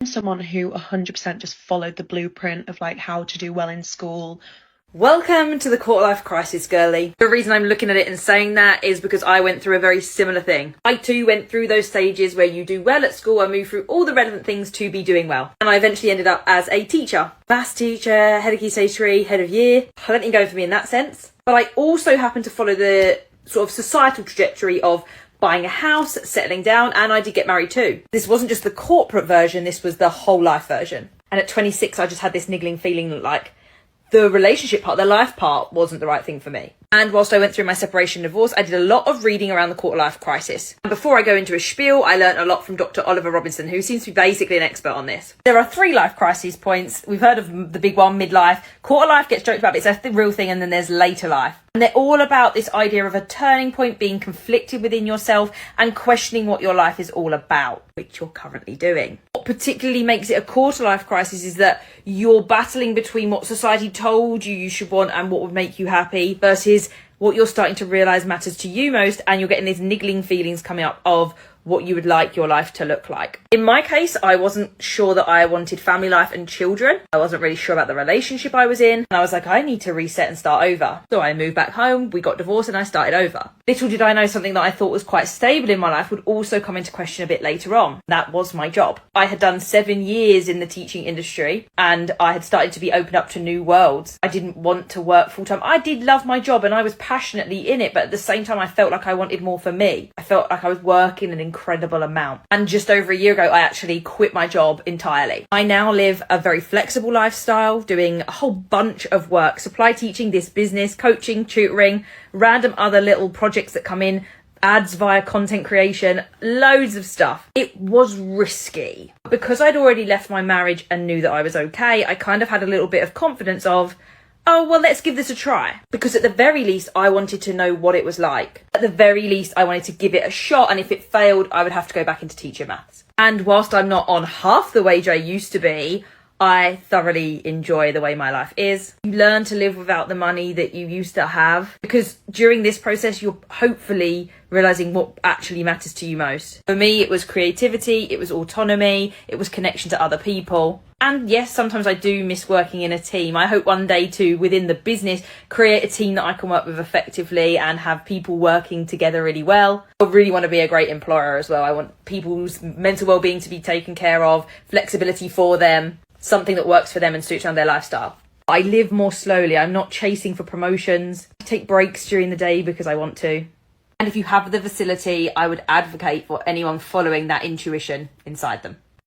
someone who 100% just followed the blueprint of like how to do well in school. Welcome to the quarter life crisis, girly. The reason I'm looking at it and saying that is because I went through a very similar thing. I too went through those stages where you do well at school and move through all the relevant things to be doing well. And I eventually ended up as a teacher. Maths teacher, head of Key Stage 3, head of year. Plenty going for me in that sense. But I also happened to follow the sort of societal trajectory of buying a house, settling down, and I did get married too. This wasn't just the corporate version, this was the whole life version. And at 26, I just had this niggling feeling that like the relationship part, the life part wasn't the right thing for me. And whilst I went through my separation and divorce, I did a lot of reading around the quarter life crisis. And before I go into a spiel, I learned a lot from Dr. Oliver Robinson, who seems to be basically an expert on this. There are 3 life crisis points. We've heard of the big one, midlife. Quarter life gets joked about, but it's a real thing, and then there's later life. And they're all about this idea of a turning point, being conflicted within yourself and questioning what your life is all about, which you're currently doing. What particularly makes it a quarter life crisis is that you're battling between what society told you should want and what would make you happy versus what you're starting to realise matters to you most, and you're getting these niggling feelings coming up of what you would like your life to look like. In my case, I wasn't sure that I wanted family life and children. I wasn't really sure about the relationship I was in. And I was like, I need to reset and start over. So I moved back home, we got divorced, and I started over. Little did I know something that I thought was quite stable in my life would also come into question a bit later on. That was my job. I had done 7 years in the teaching industry and I had started to be opened up to new worlds. I didn't want to work full time. I did love my job and I was passionately in it, but at the same time I felt like I wanted more for me. I felt like I was working an incredible amount. And just over a year ago, I actually quit my job entirely. I now live a very flexible lifestyle, doing a whole bunch of work, supply teaching, this business, coaching, tutoring, random other little projects that come in, ads via content creation, loads of stuff. It was risky. Because I'd already left my marriage and knew that I was okay, I kind of had a little bit of confidence of, oh, well, let's give this a try. Because at the very least, I wanted to know what it was like. At the very least, I wanted to give it a shot. And if it failed, I would have to go back into teaching maths. And whilst I'm not on half the wage I used to be, I thoroughly enjoy the way my life is. You learn to live without the money that you used to have, because during this process, you're hopefully realizing what actually matters to you most. For me, it was creativity, it was autonomy, it was connection to other people. And yes, sometimes I do miss working in a team. I hope one day to, within the business, create a team that I can work with effectively and have people working together really well. I really want to be a great employer as well. I want people's mental well-being to be taken care of, flexibility for them, something that works for them and suits around their lifestyle. I live more slowly. I'm not chasing for promotions. I take breaks during the day because I want to. And if you have the facility, I would advocate for anyone following that intuition inside them.